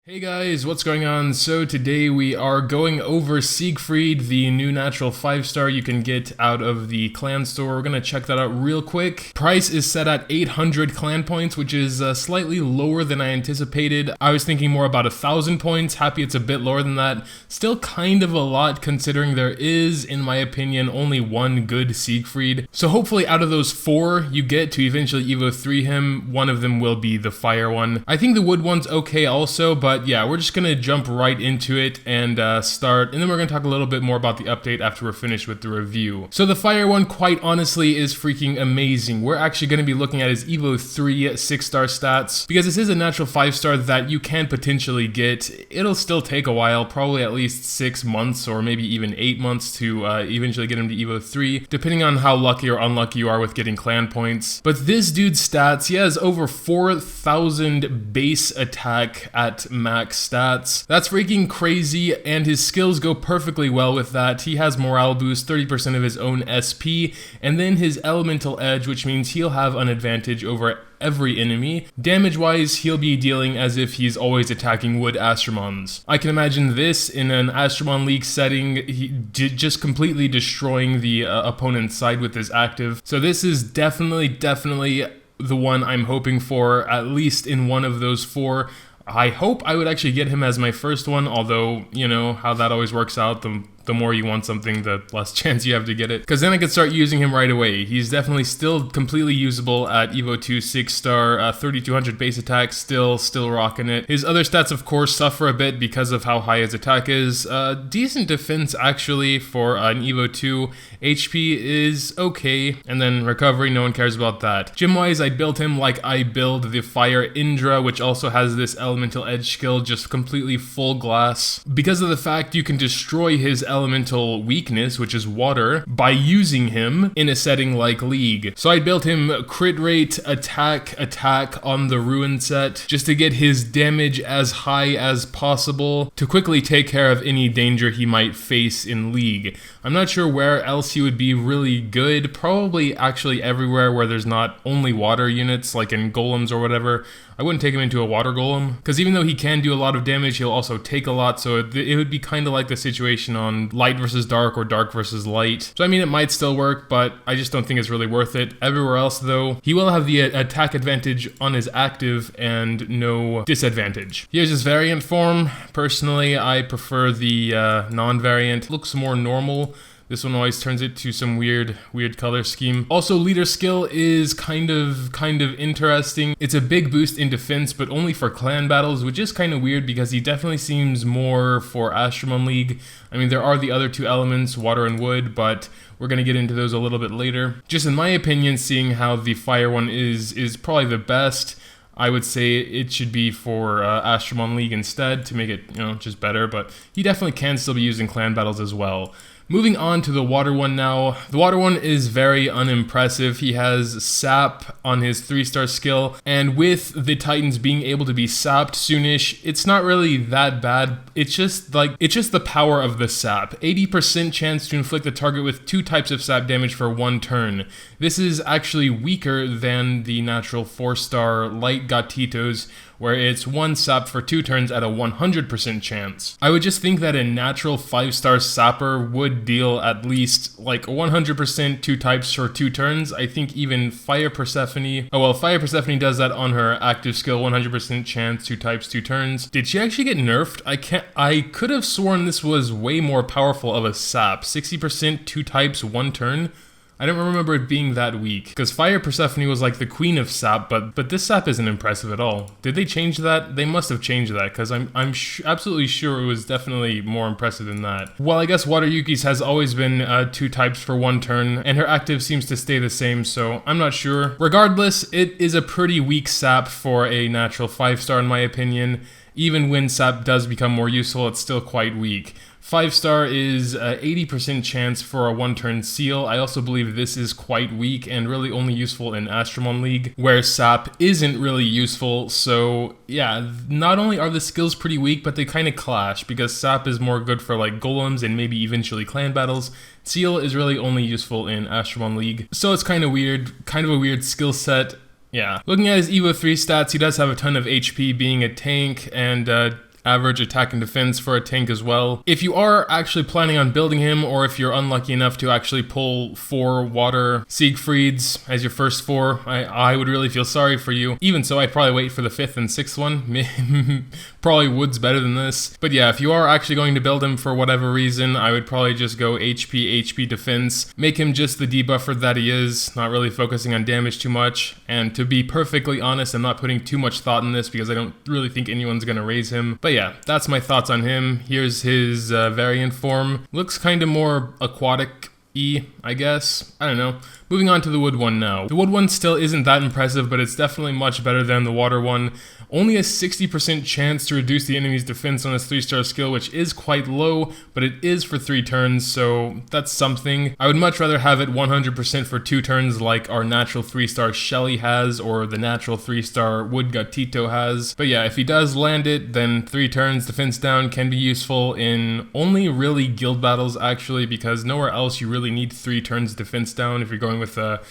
Hey guys, what's going on? So today we are going over Siegfried, the new natural 5-star you can get out of the clan store. We're gonna check that out real quick. Price is set at 800 clan points, which is slightly lower than I anticipated. I was thinking more about 1,000 points. Happy it's a bit lower than that. Still kind of a lot considering there is, in my opinion, only one good Siegfried. So hopefully out of those 4 you get to eventually Evo 3 him, one of them will be the fire one. I think the wood one's okay also, but yeah, we're just gonna jump right into it and start, and then we're gonna talk a little bit more about the update after we're finished with the review. So the fire one, quite honestly, is freaking amazing. We're actually gonna be looking at his Evo 3 6-star stats, because this is a natural 5-star that you can potentially get. It'll still take a while, probably at least 6 months or maybe even 8 months to eventually get him to Evo 3, depending on how lucky or unlucky you are with getting clan points. But this dude's stats, he has over 4,000 base attack at max stats. That's freaking crazy, and his skills go perfectly well with that. He has morale boost, 30% of his own SP, and then his elemental edge, which means he'll have an advantage over every enemy. Damage-wise, he'll be dealing as if he's always attacking wood Astromons. I can imagine this in an Astromon League setting, just completely destroying the opponent's side with his active. So this is definitely the one I'm hoping for, at least in one of those 4. I hope I would actually get him as my first one, although, you know, how that always works out, the more you want something, the less chance you have to get it. Because then I could start using him right away. He's definitely still completely usable at Evo 2 6-star, 3,200 base attack, still rocking it. His other stats, of course, suffer a bit because of how high his attack is. Decent defense, actually, for an Evo 2. HP is okay, and then recovery, no one cares about that. Gym-wise, I built him like I build the Fire Indra, which also has this elemental edge skill, just completely full glass. Because of the fact you can destroy his elemental weakness, which is water, by using him in a setting like League. So I built him crit rate, attack on the Ruin set, just to get his damage as high as possible, to quickly take care of any danger he might face in League. I'm not sure where else he would be really good, probably actually everywhere where there's not only water units, like in golems or whatever. I wouldn't take him into a water golem, because even though he can do a lot of damage, he'll also take a lot, so it would be kind of like the situation on light versus dark or dark versus light. So I mean, it might still work, but I just don't think it's really worth it. Everywhere else though, he will have the attack advantage on his active and no disadvantage. Here's his variant form. Personally, I prefer the non-variant. Looks more normal. This one always turns it to some weird color scheme. Also, leader skill is kind of interesting. It's a big boost in defense, but only for clan battles, which is kind of weird because he definitely seems more for Astromon League. I mean, there are the other 2 elements, water and wood, but we're gonna get into those a little bit later. Just in my opinion, seeing how the fire one is probably the best, I would say it should be for Astromon League instead to make it, you know, just better, but he definitely can still be used in clan battles as well. Moving on to the water one now. The water one is very unimpressive. He has sap on his 3-star skill, and with the Titans being able to be sapped soonish, it's not really that bad. It's just the power of the sap. 80% chance to inflict the target with 2 types of sap damage for 1 turn. This is actually weaker than the natural 4-star light gatitos, where it's 1 sap for 2 turns at a 100% chance. I would just think that a natural 5-star sapper would deal at least like 100% 2 types for 2 turns. I think even Fire Persephone, Fire Persephone does that on her active skill, 100% chance 2 types 2 turns. Did she actually get nerfed? I could have sworn this was way more powerful of a sap. 60% 2 types 1 turn. I don't remember it being that weak, because Fire Persephone was like the queen of sap, but this sap isn't impressive at all. Did they change that? They must have changed that, because I'm absolutely sure it was definitely more impressive than that. Well, I guess Water Yuki's has always been 2 types for 1 turn, and her active seems to stay the same, so I'm not sure. Regardless, it is a pretty weak sap for a natural 5-star in my opinion. Even when sap does become more useful, it's still quite weak. 5-star is 80% chance for a 1-turn seal. I also believe this is quite weak and really only useful in Astromon League, where sap isn't really useful. So yeah, not only are the skills pretty weak, but they kind of clash, because sap is more good for like golems and maybe eventually clan battles. Seal is really only useful in Astromon League. So it's kind of a weird skill set. Yeah. Looking at his Evo 3 stats, he does have a ton of HP being a tank, and average attack and defense for a tank as well. If you are actually planning on building him, or if you're unlucky enough to actually pull 4 water Siegfrieds as your first 4, I would really feel sorry for you. Even so, I'd probably wait for the 5th and 6th one. Probably wood's better than this. But yeah, if you are actually going to build him for whatever reason, I would probably just go HP defense. Make him just the debuffer that he is, not really focusing on damage too much. And to be perfectly honest, I'm not putting too much thought in this because I don't really think anyone's gonna raise him. But yeah, that's my thoughts on him. Here's his variant form. Looks kind of more aquatic-y, I guess. I don't know. Moving on to the wood one now. The wood one still isn't that impressive, but it's definitely much better than the water one. Only a 60% chance to reduce the enemy's defense on his 3-star skill, which is quite low, but it is for 3 turns, so that's something. I would much rather have it 100% for 2 turns like our natural 3-star Shelly has, or the natural 3-star Wood Gatito has. But yeah, if he does land it, then 3 turns defense down can be useful in only really guild battles actually, because nowhere else you really need 3 turns defense down if you're going with a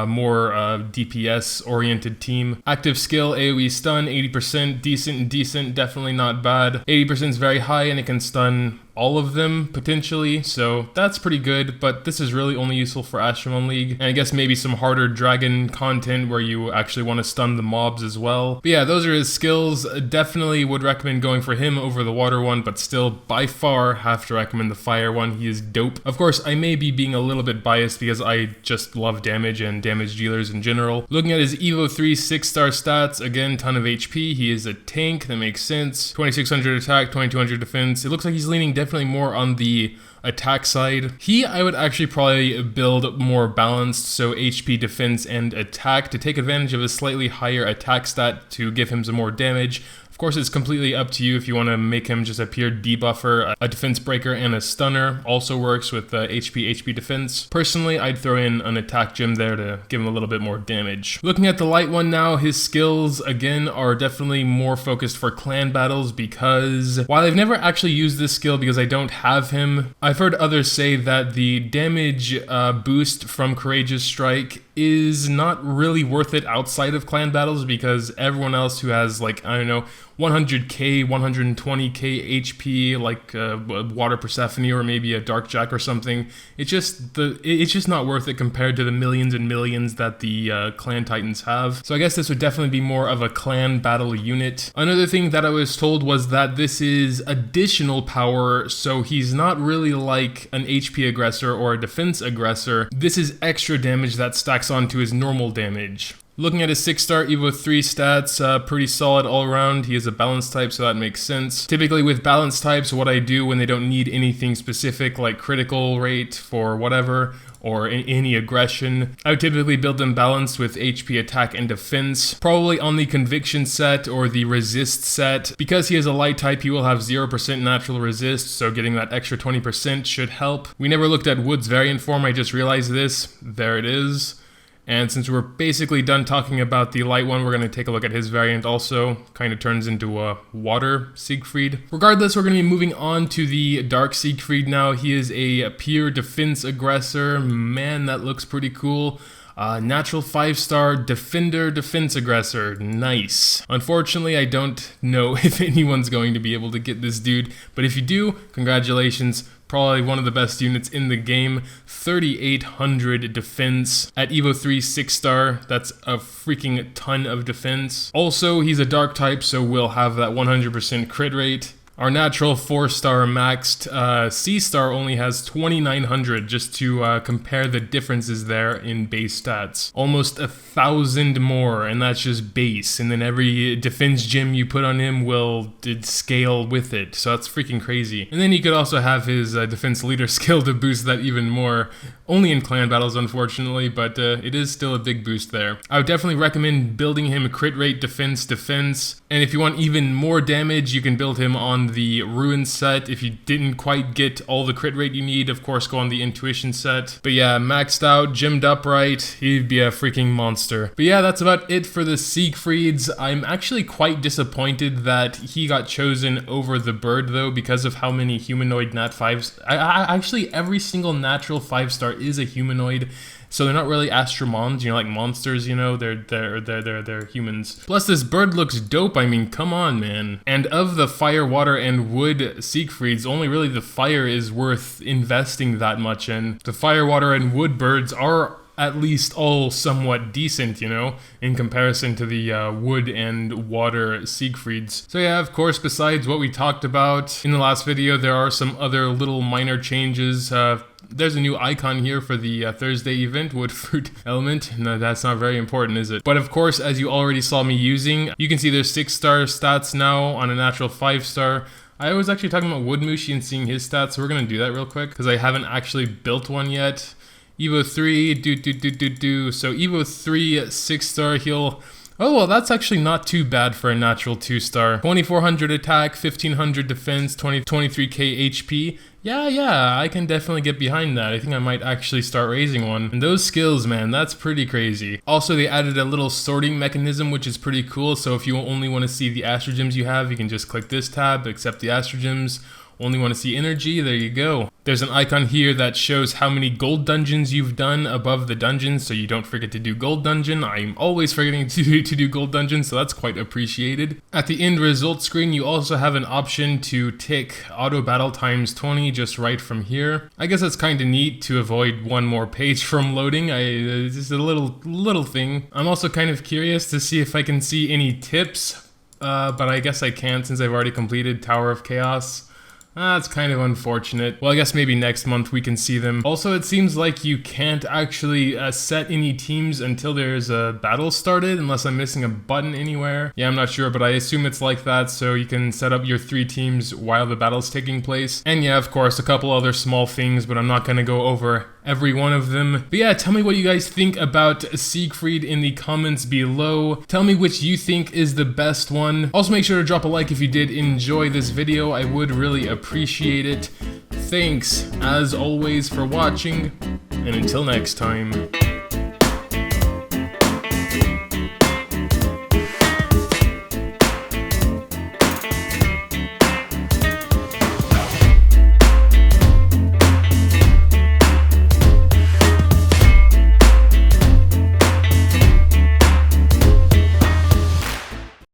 more DPS-oriented team. Active skill, AoE stun, 80%, decent, definitely not bad. 80% is very high and it can stun all of them potentially, so that's pretty good, but this is really only useful for Astromon League, and I guess maybe some harder dragon content where you actually want to stun the mobs as well. But yeah, those are his skills. Definitely would recommend going for him over the water one, but still by far have to recommend the fire one. He is dope. Of course, I may be being a little bit biased because I just love damage and damage dealers in general. Looking at his Evo 3 6-star stats, again, ton of HP. He is a tank, that makes sense. 2600 attack, 2200 defense. It looks like he's leaning definitely more on the attack side. I would actually probably build more balanced, so HP, defense, and attack to take advantage of a slightly higher attack stat to give him some more damage. Of course, it's completely up to you if you want to make him just a pure debuffer. A defense breaker and a stunner also works with HP defense. Personally, I'd throw in an attack gem there to give him a little bit more damage. Looking at the light one now, his skills, again, are definitely more focused for clan battles because while I've never actually used this skill because I don't have him, I've heard others say that the damage boost from Courageous Strike is not really worth it outside of clan battles because everyone else who has, like, I don't know, 100k, 120k HP, like Water Persephone or maybe a Dark Jack or something, it's just not worth it compared to the millions and millions that the clan titans have. So I guess this would definitely be more of a clan battle unit. Another thing that I was told was that this is additional power, so he's not really like an HP aggressor or a defense aggressor. This is extra damage that stacks onto his normal damage. Looking at his 6-star Evo 3 stats, pretty solid all around. He is a balanced type, so that makes sense. Typically with balanced types, what I do when they don't need anything specific like critical rate for whatever, or any aggression, I would typically build them balanced with HP, attack, and defense. Probably on the conviction set or the resist set. Because he is a light type, he will have 0% natural resist, so getting that extra 20% should help. We never looked at Wood's variant form, I just realized this. There it is. And since we're basically done talking about the light one, we're going to take a look at his variant also. Kind of turns into a water Siegfried. Regardless, we're going to be moving on to the dark Siegfried now. He is a pure defense aggressor. Man, that looks pretty cool. Natural 5-star defender defense aggressor. Nice. Unfortunately, I don't know if anyone's going to be able to get this dude, but if you do, congratulations. Probably one of the best units in the game. 3,800 defense. At Evo 3 6-star, that's a freaking ton of defense. Also, he's a dark type, so we'll have that 100% crit rate. Our natural 4-star maxed C-star only has 2,900, just to compare the differences there in base stats. Almost 1,000 more, and that's just base. And then every defense gem you put on him will scale with it, so that's freaking crazy. And then you could also have his defense leader skill to boost that even more. Only in clan battles, unfortunately, but it is still a big boost there. I would definitely recommend building him crit rate, defense, and if you want even more damage, you can build him on the Ruin set. If you didn't quite get all the crit rate you need, of course, go on the Intuition set. But yeah, maxed out, gemmed up right, he'd be a freaking monster. But yeah, that's about it for the Siegfrieds. I'm actually quite disappointed that he got chosen over the bird, though, because of how many humanoid Nat5s. Actually, every single natural 5-star is a humanoid. So they're not really Astromons, you know, like monsters, you know, they're humans. Plus this bird looks dope, I mean, come on, man. And of the fire, water, and wood Siegfrieds, only really the fire is worth investing that much in. The fire, water, and wood birds are at least all somewhat decent, you know, in comparison to the wood and water Siegfrieds. So yeah, of course, besides what we talked about in the last video, there are some other little minor changes. There's a new icon here for the Thursday event, wood fruit element. No, that's not very important, is it? But of course, as you already saw me using, you can see there's 6-star stats now on a natural 5-star. I was actually talking about Woodmushi and seeing his stats, so we're gonna do that real quick, because I haven't actually built one yet. Evo 3, So Evo 3, 6-star heal. Oh, well, that's actually not too bad for a natural 2-star. 2400 attack, 1500 defense, 23k HP. Yeah, I can definitely get behind that. I think I might actually start raising one. And those skills, man, that's pretty crazy. Also, they added a little sorting mechanism, which is pretty cool. So if you only want to see the astrogems you have, you can just click this tab, accept the astrogems. Only want to see energy, there you go. There's an icon here that shows how many gold dungeons you've done above the dungeon, so you don't forget to do gold dungeon. I'm always forgetting to do gold dungeon, so that's quite appreciated. At the end result screen, you also have an option to tick auto battle times 20 just right from here. I guess that's kind of neat to avoid one more page from loading. It's just a little thing. I'm also kind of curious to see if I can see any tips, but I guess I can't since I've already completed Tower of Chaos. That's kind of unfortunate. Well, I guess maybe next month we can see them. Also, it seems like you can't actually set any teams until there's a battle started, unless I'm missing a button anywhere. Yeah, I'm not sure, but I assume it's like that, so you can set up your 3 teams while the battle's taking place. And yeah, of course, a couple other small things, but I'm not gonna go over every one of them. But yeah, tell me what you guys think about Siegfried in the comments below. Tell me which you think is the best one. Also, make sure to drop a like if you did enjoy this video. I would really appreciate it. Thanks, as always, for watching, and until next time.